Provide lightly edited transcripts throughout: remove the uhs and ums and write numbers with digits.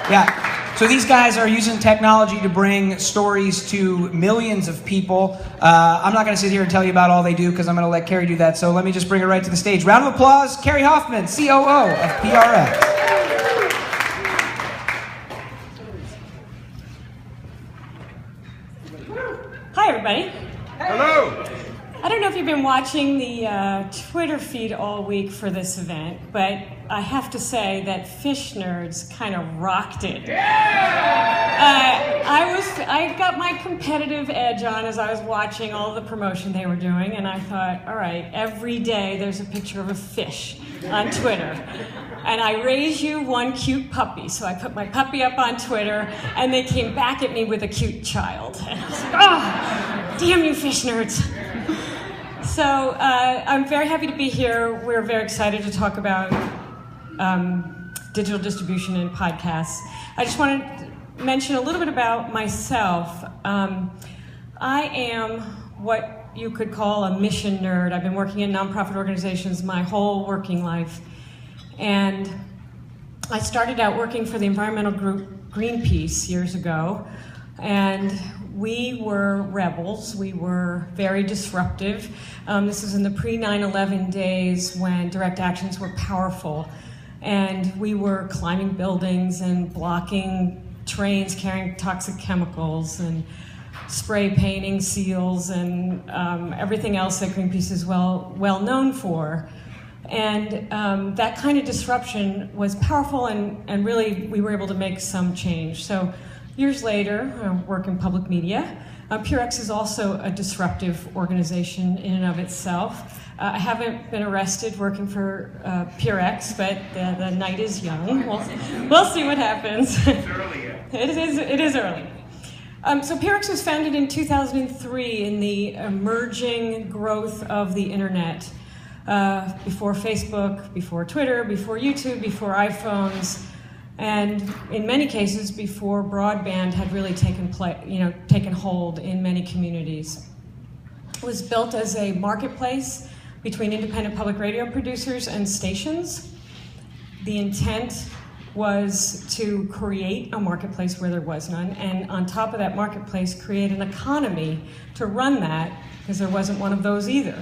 Yeah. So these guys are using technology to bring stories to millions of people. I'm not going to sit here and tell you about all they do because I'm going to let Kerri do that. So let me just bring her right to the stage. Round of applause, Kerri Hoffman, COO of PRX. Hi, everybody. Hello. I don't know if you've been watching the Twitter feed all week for this event, but I have to say that Fish Nerds kind of rocked it. I got my competitive edge on as I was watching all the promotion they were doing, and I thought, all right, every day there's a picture of a fish on Twitter. And I raise you one cute puppy. So I put my puppy up on Twitter, and they came back at me with a cute child. And I was like, oh, damn you Fish Nerds. So I'm very happy to be here. We're very excited to talk about digital distribution and podcasts. I just want to mention a little bit about myself. I am what you could call a mission nerd. I've been working in nonprofit organizations my whole working life. And I started out working for the environmental group Greenpeace years ago. And we were rebels. We were very disruptive. This was in the pre-9/11 days when direct actions were powerful. And we were climbing buildings and blocking trains carrying toxic chemicals and spray painting seals and everything else that Greenpeace is well known for. And that kind of disruption was powerful, and really we were able to make some change. So years later, I work in public media. PRX is also a disruptive organization in and of itself. I haven't been arrested working for PRX, but the night is young. We'll see what happens. It's early yet. It is early. So PRX was founded in 2003 in the emerging growth of the internet. Before Facebook, before Twitter, before YouTube, before iPhones, and in many cases before broadband had really taken hold in many communities. It was built as a marketplace between independent public radio producers and stations. The intent was to create a marketplace where there was none, and on top of that marketplace, create an economy to run that, because there wasn't one of those either.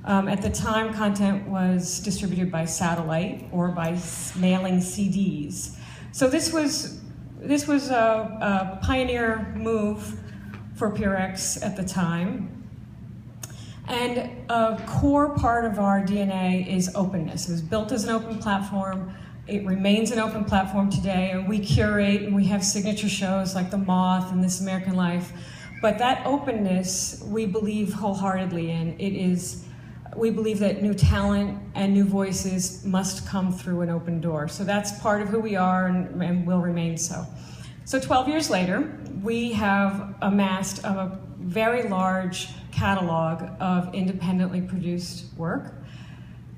At the time, content was distributed by satellite or by mailing CDs. So this was a pioneer move for PRX at the time. And a core part of our DNA is openness. It was built as an open platform. It remains an open platform today, and we curate and we have signature shows like The Moth and This American Life. But that openness, we believe wholeheartedly in. We believe that new talent and new voices must come through an open door. So that's part of who we are and will remain so. So 12 years later, we have amassed a very large catalog of independently produced work.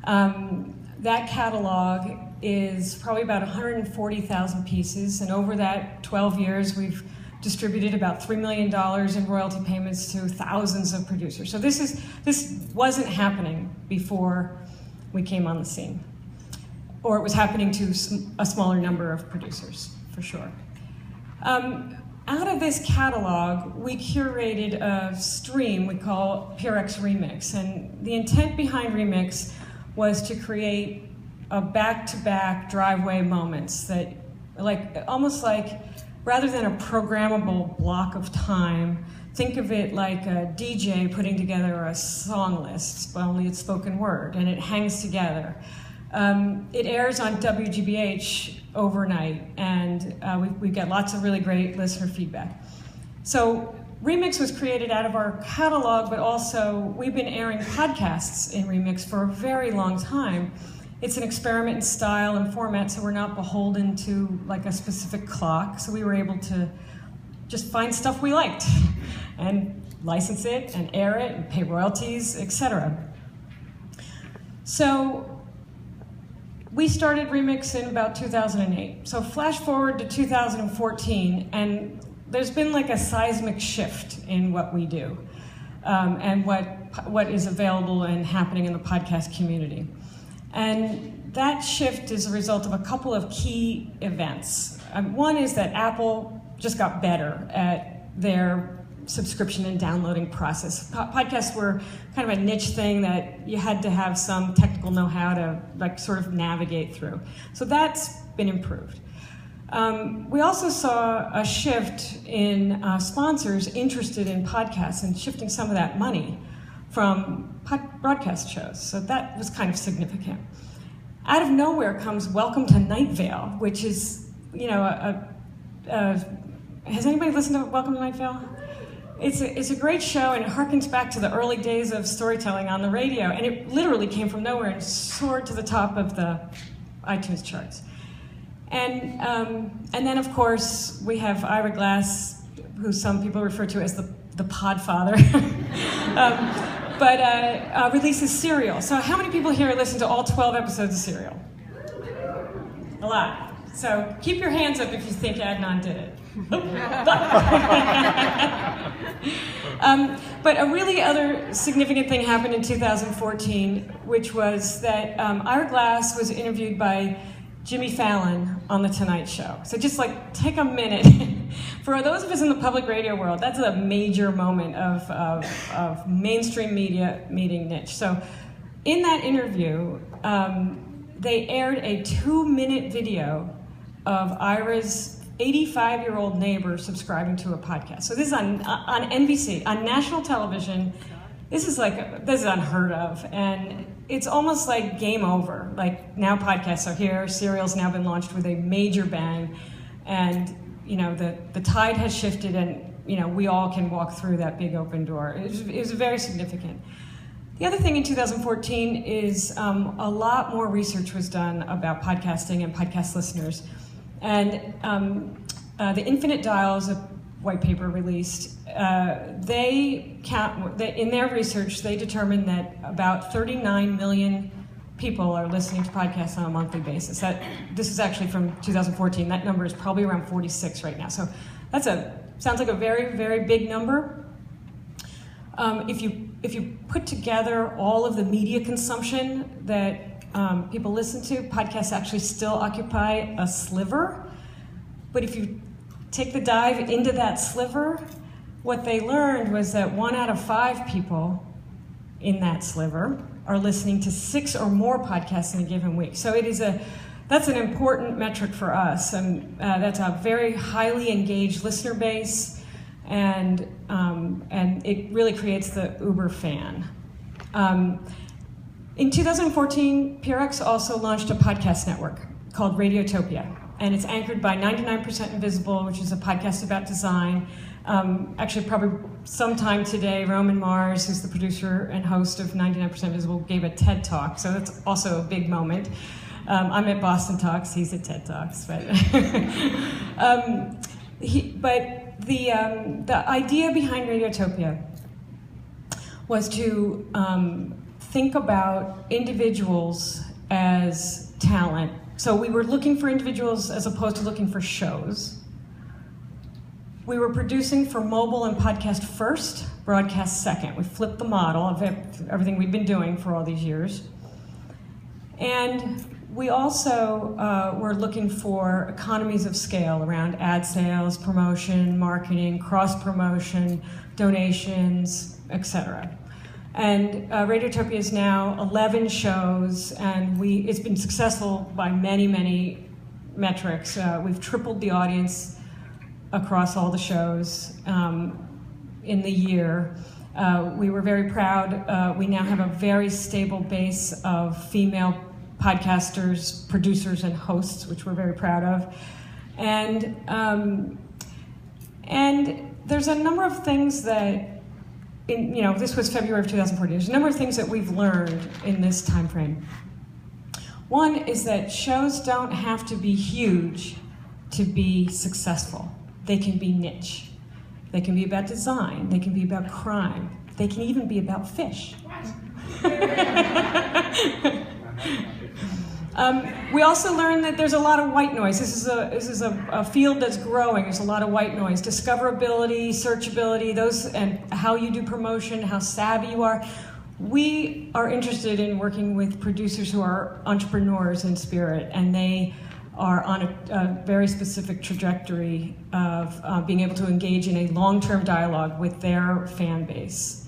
That catalog is probably about 140,000 pieces, and over that 12 years, we've distributed about $3 million in royalty payments to thousands of producers. So this wasn't happening before we came on the scene, or it was happening to a smaller number of producers, for sure. Out of this catalog, we curated a stream we call PRX Remix, and the intent behind Remix was to create a back-to-back driveway moments that, almost like, rather than a programmable block of time, think of it like a DJ putting together a song list, but only it's spoken word, and it hangs together. It airs on WGBH overnight, and we've got lots of really great listener feedback. So Remix was created out of our catalog, but also we've been airing podcasts in Remix for a very long time. It's an experiment in style and format, so we're not beholden to like a specific clock. So we were able to just find stuff we liked and license it and air it and pay royalties, etc. So we started Remix in about 2008. So flash forward to 2014, and there's been like a seismic shift in what we do and what is available and happening in the podcast community. And that shift is a result of a couple of key events. One is that Apple just got better at their subscription and downloading process. Podcasts were kind of a niche thing that you had to have some technical know-how to like sort of navigate through. So that's been improved. We also saw a shift in sponsors interested in podcasts and shifting some of that money from broadcast shows. So that was kind of significant. Out of nowhere comes Welcome to Night Vale, which is, you know, has anybody listened to Welcome to Night Vale? It's a great show, and it harkens back to the early days of storytelling on the radio, and it literally came from nowhere and soared to the top of the iTunes charts. And then, of course, we have Ira Glass, who some people refer to as the Podfather, but releases Serial. So how many people here listen to all 12 episodes of Serial? A lot. So keep your hands up if you think Adnan did it. But a really other significant thing happened in 2014, which was that Ira Glass was interviewed by Jimmy Fallon on The Tonight Show. So just like take a minute. For those of us in the public radio world, that's a major moment of mainstream media meeting niche. So in that interview, they aired a 2-minute video of Ira's 85-year-old neighbor subscribing to a podcast. So this is on NBC, on national television. This is unheard of, and it's almost like game over. Like now podcasts are here, Serial's now been launched with a major bang, and you know the tide has shifted, and you know we all can walk through that big open door. It was very significant. The other thing in 2014 is a lot more research was done about podcasting and podcast listeners. And the Infinite Dials, a white paper released, in their research, they determined that about 39 million people are listening to podcasts on a monthly basis. This is actually from 2014. That number is probably around 46 right now. So sounds like a very, very big number. If you put together all of the media consumption that people listen to, podcasts actually still occupy a sliver. But if you take the dive into that sliver, what they learned was that 1 out of 5 people in that sliver are listening to 6 or more podcasts in a given week. So that's an important metric for us, and that's a very highly engaged listener base, and it really creates the Uber fan. In 2014, PRX also launched a podcast network called Radiotopia, and it's anchored by 99% Invisible, which is a podcast about design. Actually, probably sometime today, Roman Mars, who's the producer and host of 99% Invisible, gave a TED Talk, so that's also a big moment. I'm at Boston Talks, he's at TED Talks, but the idea behind Radiotopia was to think about individuals as talent. So we were looking for individuals as opposed to looking for shows. We were producing for mobile and podcast first, broadcast second. We flipped the model of everything we've been doing for all these years. And we also were looking for economies of scale around ad sales, promotion, marketing, cross-promotion, donations, etc. And Radiotopia is now 11 shows, and it's been successful by many, many metrics. We've tripled the audience across all the shows in the year. We were very proud. We now have a very stable base of female podcasters, producers, and hosts, which we're very proud of. And there's a number of things that, this was February of 2014. There's a number of things that we've learned in this time frame. One is that shows don't have to be huge to be successful. They can be niche. They can be about design. They can be about crime. They can even be about fish. We also learned that there's a lot of white noise. This is a field that's growing. There's a lot of white noise. Discoverability, searchability, and how you do promotion, how savvy you are. We are interested in working with producers who are entrepreneurs in spirit, and they are on a very specific trajectory of being able to engage in a long-term dialogue with their fan base.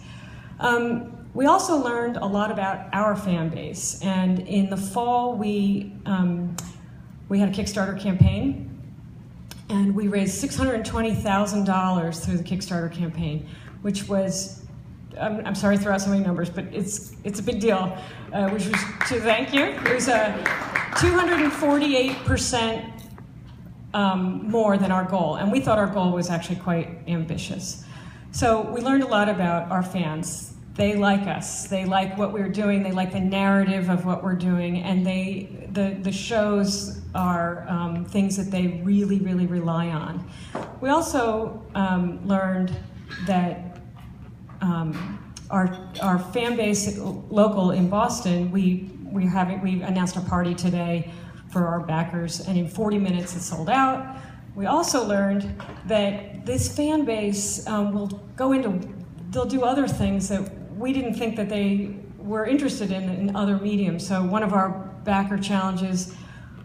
We also learned a lot about our fan base, and in the fall we had a Kickstarter campaign, and we raised $620,000 through the Kickstarter campaign, which was, I'm sorry to throw out so many numbers, but it's a big deal, which was, to thank you, it was 248% more than our goal, and we thought our goal was actually quite ambitious. So we learned a lot about our fans. They like us, they like what we're doing, they like the narrative of what we're doing, and the shows are things that they really, really rely on. We also learned that our fan base local in Boston, we announced a party today for our backers, and in 40 minutes it sold out. We also learned that this fan base will go into, they'll do other things that we didn't think that they were interested in other mediums. So one of our backer challenges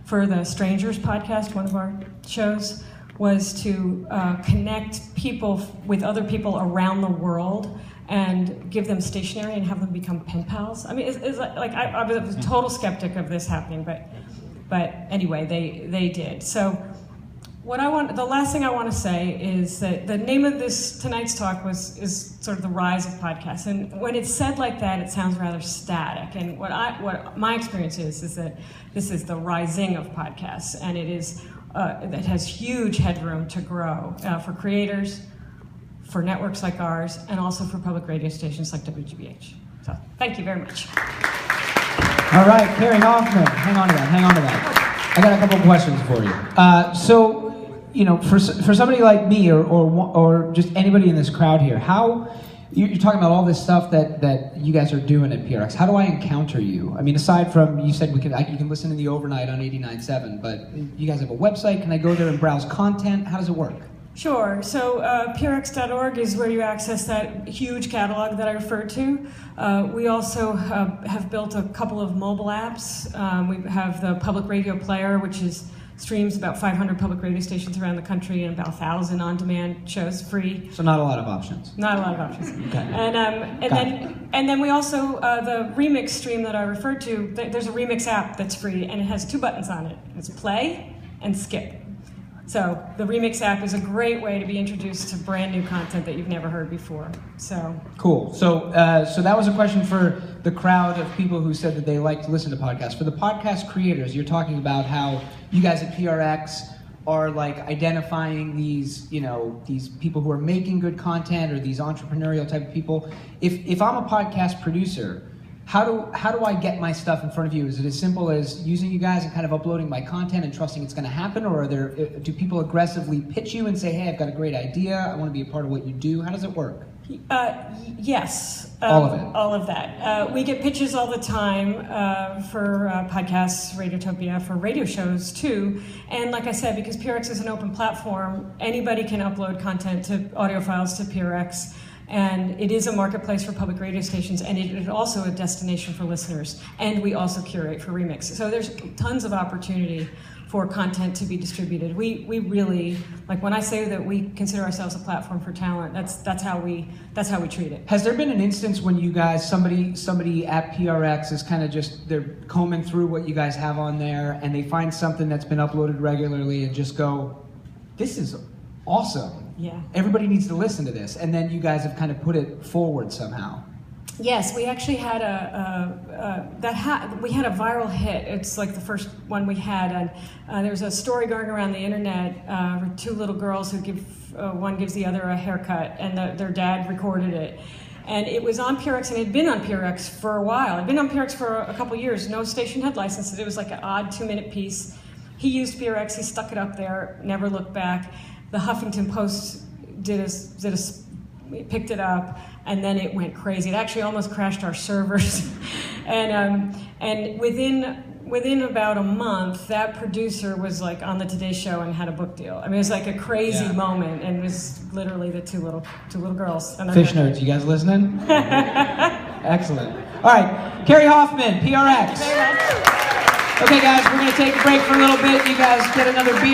for the Strangers podcast, one of our shows, was to connect people with other people around the world and give them stationery and have them become Penpals. I mean, it's like I was a total skeptic of this happening, but anyway, they did. So the last thing I want to say is that the name of tonight's talk is sort of the rise of podcasts. And when it's said like that, it sounds rather static. And what my experience is that this is the rising of podcasts, and it has huge headroom to grow for creators, for networks like ours, and also for public radio stations like WGBH. So thank you very much. All right, Kerri Hoffman, hang on to that. I got a couple of questions for you. So, you know, for somebody like me or just anybody in this crowd here, how you're talking about all this stuff that you guys are doing at PRX. How do I encounter you? I mean, aside from you said you can listen to the overnight on 89.7, but you guys have a website. Can I go there and browse content? How does it work? Sure. So PRX.org is where you access that huge catalog that I referred to. We also have built a couple of mobile apps. We have the Public Radio Player, which streams about 500 public radio stations around the country and about 1,000 on-demand shows free. So not a lot of options. Not a lot of options. Okay. And then we also the remix stream that I referred to. There's a remix app that's free, and it has 2 buttons on it. It's play and skip. So the remix app is a great way to be introduced to brand new content that you've never heard before. So cool. So that was a question for the crowd of people who said that they like to listen to podcasts. For the podcast creators, you're talking about how you guys at PRX are like identifying these people who are making good content or these entrepreneurial type of people. If I'm a podcast producer, how do I get my stuff in front of you? Is it as simple as using you guys and kind of uploading my content and trusting it's going to happen, or do people aggressively pitch you and say, "Hey, I've got a great idea. I want to be a part of what you do"? How does it work? Yes. All of it. All of that. We get pitches all the time for podcasts, Radiotopia, for radio shows too. And like I said, because PRX is an open platform, anybody can upload content to audio files to PRX. And it is a marketplace for public radio stations, and it is also a destination for listeners. And we also curate for remix. So there's tons of opportunity for content to be distributed. We really, like when I say that we consider ourselves a platform for talent, that's how we treat it. Has there been an instance when you guys, somebody at PRX is kind of they're combing through what you guys have on there, and they find something that's been uploaded regularly and just go, "This is awesome. Yeah. Everybody needs to listen to this," and then you guys have kind of put it forward somehow? Yes, we actually had we had a viral hit. It's like the first one we had, and there's a story going around the internet where 2 little girls who one gives the other a haircut, and their dad recorded it. And it was on PRX, and it had been on PRX for a while. It had been on PRX for a couple years. No station had licensed it. It was like an odd 2-minute piece. He used PRX. He stuck it up there, never looked back. The Huffington Post picked it up, and then it went crazy. It actually almost crashed our servers. And within about a month, that producer was like on the Today Show and had a book deal. I mean, it was like a crazy moment, and it was literally the two little girls. And Fish nerds, you guys listening? Excellent. All right, Kerri Hoffman, PRX. Thank you very much. Okay, guys, we're going to take a break for a little bit. You guys get another beer.